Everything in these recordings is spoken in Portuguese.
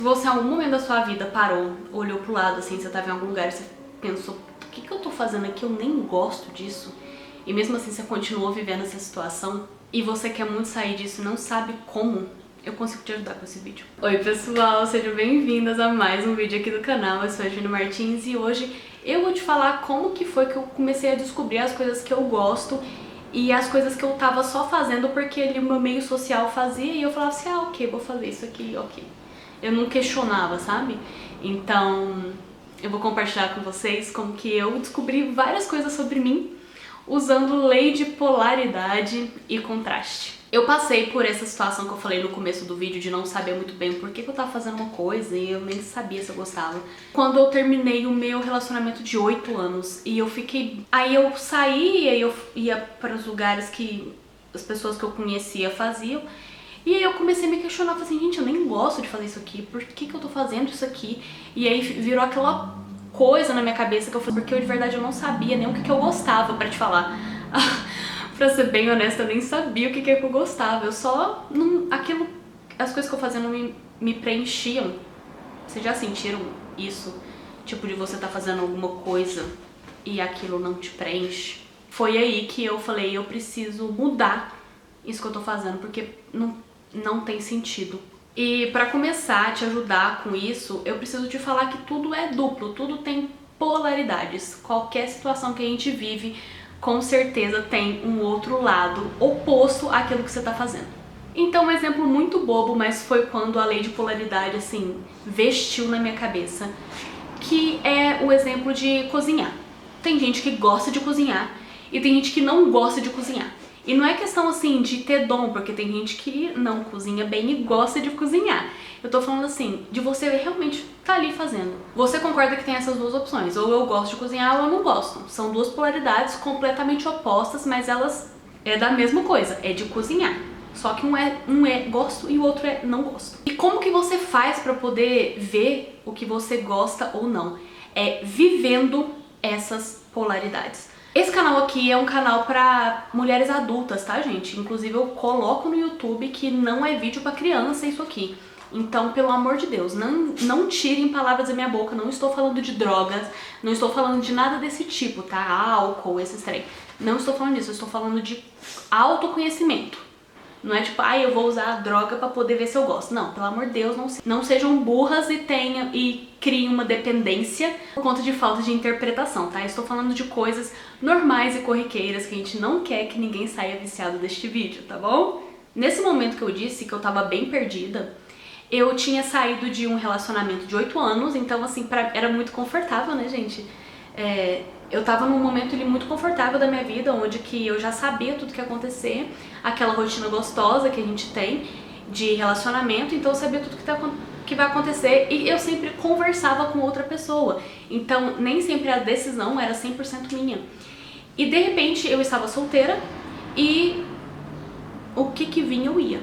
Se você em algum momento da sua vida parou, olhou pro lado assim, você tava em algum lugar e você pensou, o que que eu tô fazendo aqui? Eu nem gosto disso. E mesmo assim você continuou vivendo essa situação e você quer muito sair disso e não sabe como, eu consigo te ajudar com esse vídeo. Oi pessoal, sejam bem-vindas a mais um vídeo aqui do canal. Eu sou a Júlia Martins e hoje eu vou te falar como que foi que eu comecei a descobrir as coisas que eu gosto e as coisas que eu tava só fazendo porque ali o meu meio social fazia e eu falava assim, ah, ok, vou fazer isso aqui, ok. Eu não questionava, sabe? Então eu vou compartilhar com vocês como que eu descobri várias coisas sobre mim usando lei de polaridade e contraste. Eu passei por essa situação que eu falei no começo do vídeo de não saber muito bem por que eu tava fazendo uma coisa e eu nem sabia se eu gostava. Quando eu terminei o meu relacionamento de 8 anos e eu fiquei... Aí eu saí, aí eu ia para os lugares que as pessoas que eu conhecia faziam. E aí eu comecei a me questionar, falei assim, gente, eu nem gosto de fazer isso aqui, por que que eu tô fazendo isso aqui? E aí virou aquela coisa na minha cabeça que eu falei, porque eu de verdade eu não sabia nem o que que eu gostava, pra te falar. Pra ser bem honesta, eu nem sabia o que que eu gostava, eu só, as coisas que eu fazia não me preenchiam. Vocês já sentiram isso? Tipo, de você tá fazendo alguma coisa e aquilo não te preenche? Foi aí que eu falei, eu preciso mudar isso que eu tô fazendo, porque não tem sentido. E pra começar a te ajudar com isso, eu preciso te falar que tudo é duplo, tudo tem polaridades. Qualquer situação que a gente vive, com certeza tem um outro lado oposto àquilo que você tá fazendo. Então um exemplo muito bobo, mas foi quando a lei de polaridade, assim, vestiu na minha cabeça, que é o exemplo de cozinhar. Tem gente que gosta de cozinhar e tem gente que não gosta de cozinhar. E não é questão assim de ter dom, porque tem gente que não cozinha bem e gosta de cozinhar. Eu tô falando assim, de você realmente tá ali fazendo. Você concorda que tem essas duas opções, ou eu gosto de cozinhar ou eu não gosto. São duas polaridades completamente opostas, mas elas é da mesma coisa, é de cozinhar. Só que um é gosto e o outro é não gosto. E como que você faz pra poder ver o que você gosta ou não? É vivendo essas polaridades. Esse canal aqui é um canal pra mulheres adultas, tá, gente? Inclusive eu coloco no YouTube que não é vídeo pra criança isso aqui. Então, pelo amor de Deus, não tirem palavras da minha boca, não estou falando de drogas, não estou falando de nada desse tipo, tá? Álcool, esses trem. Não estou falando disso, eu estou falando de autoconhecimento. Não é tipo, eu vou usar a droga pra poder ver se eu gosto. Não, pelo amor de Deus, não sejam burras e criem uma dependência por conta de falta de interpretação, tá? Eu estou falando de coisas normais e corriqueiras que a gente não quer que ninguém saia viciado deste vídeo, tá bom? Nesse momento que eu disse que eu tava bem perdida, eu tinha saído de um relacionamento de 8 anos, então assim, era muito confortável, né, gente? Eu tava num momento ali muito confortável da minha vida, onde que eu já sabia tudo que ia acontecer, aquela rotina gostosa que a gente tem de relacionamento, então eu sabia tudo que vai acontecer e eu sempre conversava com outra pessoa, então nem sempre a decisão era 100% minha. E de repente eu estava solteira e o que vinha eu ia.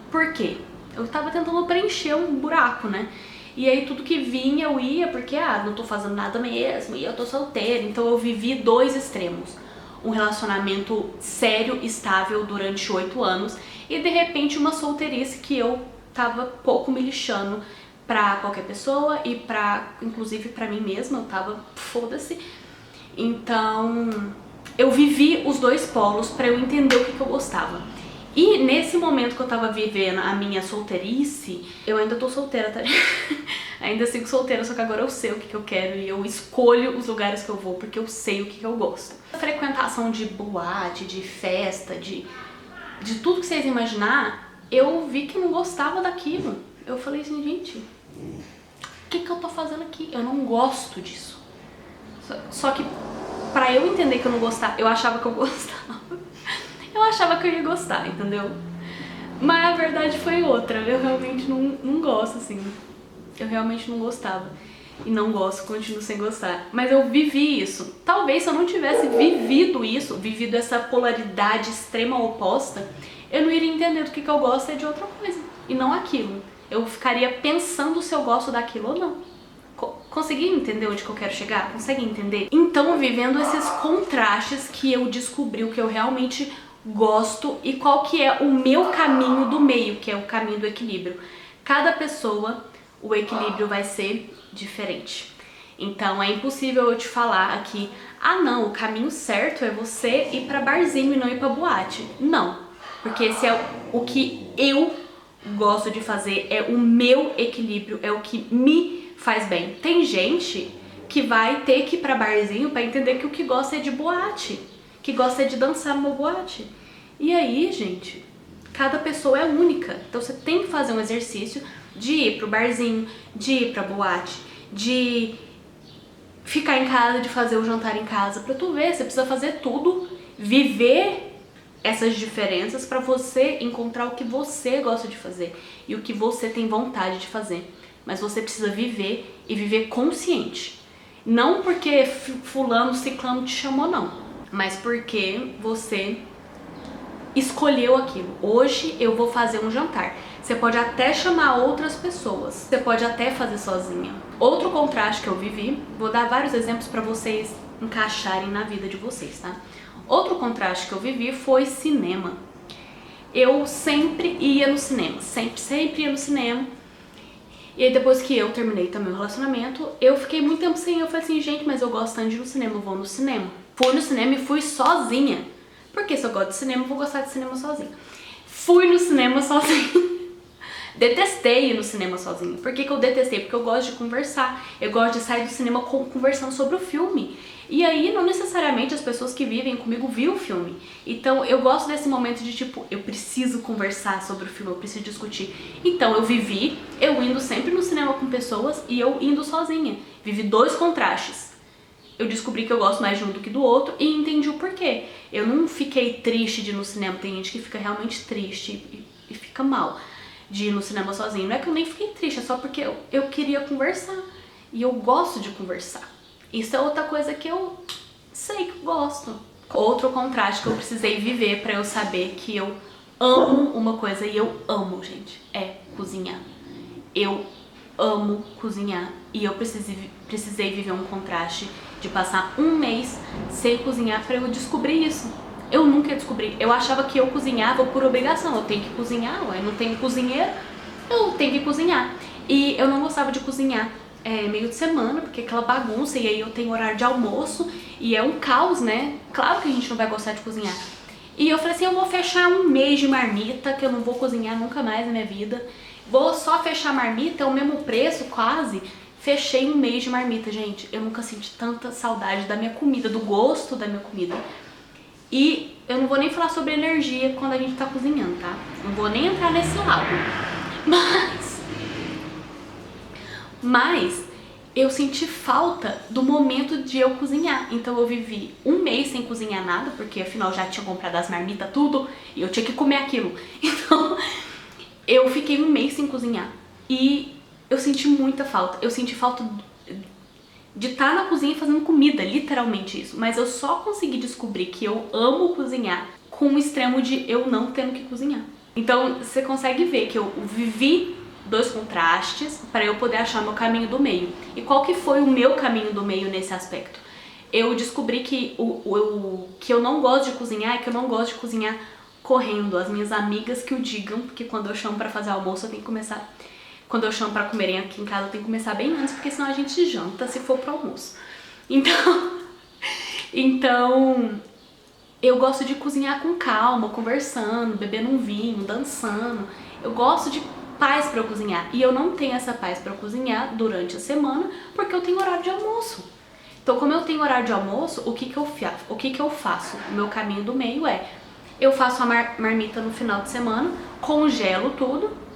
Por quê? Eu tava tentando preencher um buraco, né? E aí tudo que vinha eu ia porque, não tô fazendo nada mesmo e eu tô solteira. Então eu vivi dois extremos. Um relacionamento sério, estável durante 8 anos e de repente uma solteirice que eu tava pouco me lixando pra qualquer pessoa e inclusive pra mim mesma, eu tava foda-se. Então eu vivi os dois polos pra eu entender o que eu gostava. E nesse momento que eu tava vivendo a minha solteirice, eu ainda tô solteira, tá? Ainda sigo solteira, só que agora eu sei o que eu quero e eu escolho os lugares que eu vou porque eu sei o que eu gosto. A frequentação de boate, de festa, de tudo que vocês imaginar, eu vi que eu não gostava daquilo. Eu falei assim, gente, o que eu tô fazendo aqui? Eu não gosto disso. Só que pra eu entender que eu não gostava, eu achava que eu gostava. Eu achava que eu ia gostar, entendeu? Mas a verdade foi outra, eu realmente não gosto, assim. Eu realmente não gostava. E não gosto, continuo sem gostar. Mas eu vivi isso. Talvez se eu não tivesse vivido essa polaridade extrema oposta, eu não iria entender do que eu gosto de outra coisa. E não aquilo. Eu ficaria pensando se eu gosto daquilo ou não. Consegui entender onde que eu quero chegar? Consegue entender? Então, vivendo esses contrastes que eu descobri o que eu realmente gosto e qual que é o meu caminho do meio, que é o caminho do equilíbrio. Cada pessoa o equilíbrio vai ser diferente. Então é impossível eu te falar aqui, ah não, o caminho certo é você ir pra barzinho e não ir pra boate. Não, porque esse é o que eu gosto de fazer, é o meu equilíbrio, é o que me faz bem. Tem gente que vai ter que ir pra barzinho pra entender que o que gosta é de boate, que gosta é de dançar numa boate. E aí, gente, cada pessoa é única, então você tem que fazer um exercício de ir pro barzinho, de ir pra boate, de ficar em casa, de fazer o jantar em casa, pra tu ver, você precisa fazer tudo, viver essas diferenças pra você encontrar o que você gosta de fazer e o que você tem vontade de fazer. Mas você precisa viver e viver consciente. Não porque fulano, ciclano te chamou, não, mas porque você escolheu aquilo. Hoje eu vou fazer um jantar. Você pode até chamar outras pessoas, você pode até fazer sozinha. Outro contraste que eu vivi, vou dar vários exemplos para vocês encaixarem na vida de vocês, tá? Outro contraste que eu vivi foi cinema. Eu sempre ia no cinema, sempre ia no cinema. E aí depois que eu terminei também o relacionamento, eu fiquei muito tempo sem ir. Eu falei assim, gente, mas eu gosto tanto de ir no cinema, eu vou no cinema. Fui no cinema e fui sozinha. Porque se eu gosto de cinema, eu vou gostar de cinema sozinha. Fui no cinema sozinha. Detestei ir no cinema sozinha. Por que eu detestei? Porque eu gosto de conversar. Eu gosto de sair do cinema conversando sobre o filme. E aí, não necessariamente as pessoas que vivem comigo viram o filme. Então, eu gosto desse momento de tipo, eu preciso conversar sobre o filme, eu preciso discutir. Então, eu indo sempre no cinema com pessoas e eu indo sozinha. Vivi dois contrastes. Eu descobri que eu gosto mais de um do que do outro e entendi o porquê. Eu não fiquei triste de ir no cinema. Tem gente que fica realmente triste e fica mal de ir no cinema sozinho. Não é que eu nem fiquei triste, é só porque eu queria conversar. E eu gosto de conversar. Isso é outra coisa que eu sei que eu gosto. Outro contraste que eu precisei viver pra eu saber que eu amo uma coisa, e eu amo, gente, é cozinhar. Eu amo cozinhar. E eu precisei viver um contraste de passar um mês sem cozinhar pra eu descobrir isso. Eu nunca descobri. Eu achava que eu cozinhava por obrigação. Eu tenho que cozinhar, ué, não tenho cozinheiro, eu tenho que cozinhar. E eu não gostava de cozinhar meio de semana, porque é aquela bagunça, e aí eu tenho horário de almoço, e é um caos, né? Claro que a gente não vai gostar de cozinhar. E eu falei assim, eu vou fechar um mês de marmita, que eu não vou cozinhar nunca mais na minha vida. Vou só fechar marmita, é o mesmo preço, quase. Fechei um mês de marmita, gente. Eu nunca senti tanta saudade da minha comida, do gosto da minha comida. E eu não vou nem falar sobre energia quando a gente tá cozinhando, tá? Não vou nem entrar nesse lado. Mas eu senti falta do momento de eu cozinhar. Então eu vivi um mês sem cozinhar nada, porque afinal já tinha comprado as marmitas, tudo, e eu tinha que comer aquilo. Então eu fiquei um mês sem cozinhar. E eu senti muita falta. Eu senti falta de estar na cozinha fazendo comida, literalmente isso. Mas eu só consegui descobrir que eu amo cozinhar com o extremo de eu não tendo que cozinhar. Então você consegue ver que eu vivi dois contrastes para eu poder achar meu caminho do meio. E qual que foi o meu caminho do meio nesse aspecto? Eu descobri que que eu não gosto de cozinhar é que eu não gosto de cozinhar correndo. As minhas amigas que o digam, porque quando eu chamo para fazer almoço eu tenho que começar... Quando eu chamo pra comerem aqui em casa, eu tenho que começar bem antes, porque senão a gente janta se for pro almoço. Então, eu gosto de cozinhar com calma, conversando, bebendo um vinho, dançando. Eu gosto de paz pra eu cozinhar. E eu não tenho essa paz pra eu cozinhar durante a semana, porque eu tenho horário de almoço. Então, como eu tenho horário de almoço, o que que eu faço? O meu caminho do meio é, eu faço a marmita no final de semana, congelo tudo,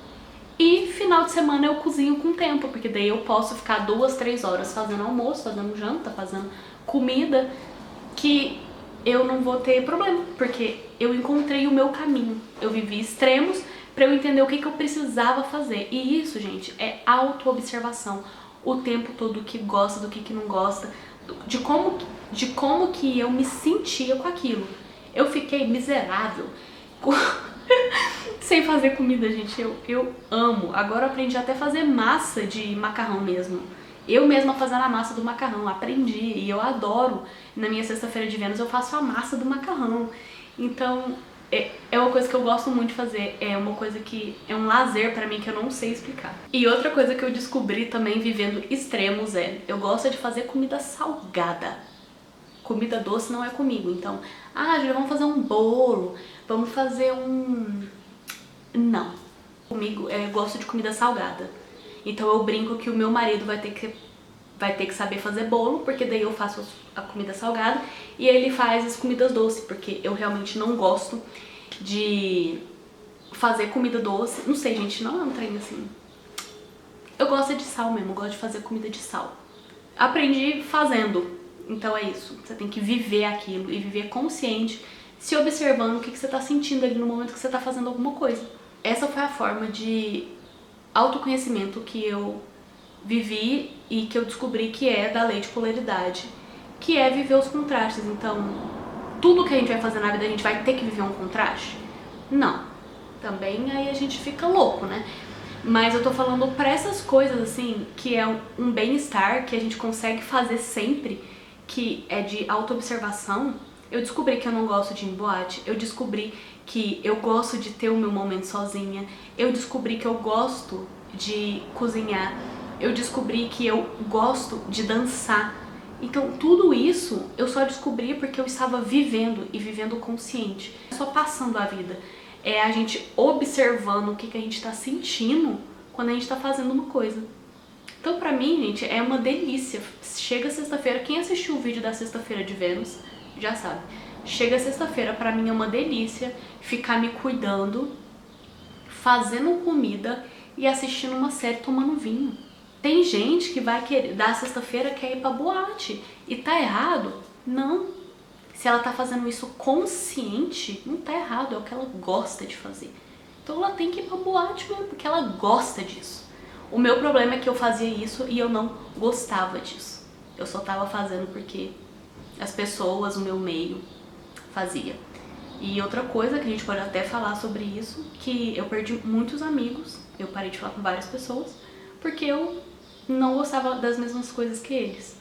e final de semana eu cozinho com tempo, porque daí eu posso ficar 2, 3 horas fazendo almoço, fazendo janta, fazendo comida, que eu não vou ter problema, porque eu encontrei o meu caminho. Eu vivi extremos pra eu entender o que eu precisava fazer. E isso, gente, é auto-observação. O tempo todo, o que gosta, do que não gosta, de como que eu me sentia com aquilo. Eu fiquei miserável sem fazer comida, gente. Eu amo. Agora eu aprendi até a fazer massa de macarrão mesmo. Eu mesma fazendo a massa do macarrão, aprendi e eu adoro. Na minha sexta-feira de Vênus eu faço a massa do macarrão. Então É uma coisa que eu gosto muito de fazer, é uma coisa que é um lazer pra mim que eu não sei explicar. E outra coisa que eu descobri também vivendo extremos eu gosto de fazer comida salgada. Comida doce não é comigo, então, Júlia, vamos fazer um bolo, vamos fazer um... Não. Comigo, eu gosto de comida salgada. Então eu brinco que o meu marido vai ter que saber fazer bolo, porque daí eu faço a comida salgada e ele faz as comidas doces, porque eu realmente não gosto de fazer comida doce. Não sei, gente, não é um trem assim. Eu gosto de sal mesmo, eu gosto de fazer comida de sal. Aprendi fazendo, então é isso. Você tem que viver aquilo e viver consciente, se observando o que você tá sentindo ali no momento que você tá fazendo alguma coisa. Essa foi a forma de autoconhecimento que eu vivi e que eu descobri que é da lei de polaridade, que é viver os contrastes. Então, tudo que a gente vai fazer na vida a gente vai ter que viver um contraste? Não. Também aí a gente fica louco, né? Mas eu tô falando pra essas coisas assim, que é um bem-estar que a gente consegue fazer sempre, que é de auto-observação. Eu descobri que eu não gosto de ir em boate, eu descobri que eu gosto de ter o meu momento sozinha, eu descobri que eu gosto de cozinhar, eu descobri que eu gosto de dançar. Então tudo isso eu só descobri porque eu estava vivendo e vivendo consciente. Só passando a vida. É a gente observando o que a gente está sentindo quando a gente está fazendo uma coisa. Então pra mim, gente, é uma delícia. Chega sexta-feira, quem assistiu o vídeo da sexta-feira de Vênus já sabe. Chega sexta-feira, pra mim é uma delícia ficar me cuidando, fazendo comida e assistindo uma série tomando vinho. Tem gente que vai querer, da sexta-feira quer ir pra boate e tá errado? Não. Se ela tá fazendo isso consciente, não tá errado, é o que ela gosta de fazer. Então ela tem que ir pra boate mesmo, porque ela gosta disso. O meu problema é que eu fazia isso e eu não gostava disso. Eu só tava fazendo porque as pessoas, o meu meio, fazia. E outra coisa que a gente pode até falar sobre isso, que eu perdi muitos amigos, eu parei de falar com várias pessoas, porque eu não gostava das mesmas coisas que eles.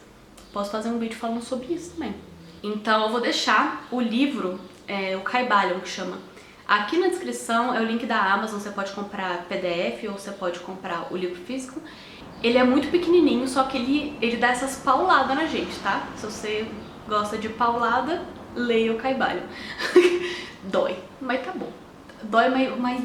Posso fazer um vídeo falando sobre isso também. Então eu vou deixar o livro, o Kybalion, que chama. Aqui na descrição é o link da Amazon, você pode comprar PDF ou você pode comprar o livro físico. Ele é muito pequenininho, só que ele dá essas pauladas na gente, tá? Se você gosta de paulada, leia o Kybalion. Dói, mas tá bom. Dói, mas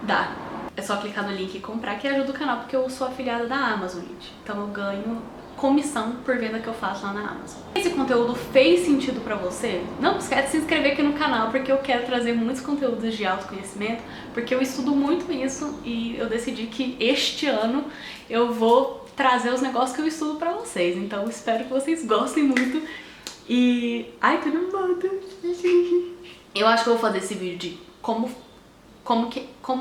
dá. É só clicar no link e comprar, que ajuda o canal, porque eu sou afiliada da Amazon, gente. Então eu ganho comissão por venda que eu faço lá na Amazon. Esse conteúdo fez sentido pra você? Não esquece de se inscrever aqui no canal, porque eu quero trazer muitos conteúdos de autoconhecimento, porque eu estudo muito isso e eu decidi que este ano eu vou trazer os negócios que eu estudo pra vocês. Então espero que vocês gostem muito. E... ai, tô nervosa. Eu acho que eu vou fazer esse vídeo de como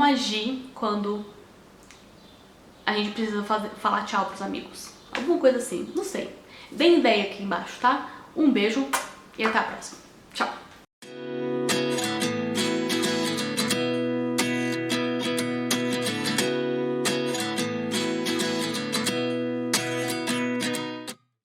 agir quando a gente precisa falar tchau pros amigos. Alguma coisa assim, não sei. Deem ideia aqui embaixo, tá? Um beijo e até a próxima. Tchau!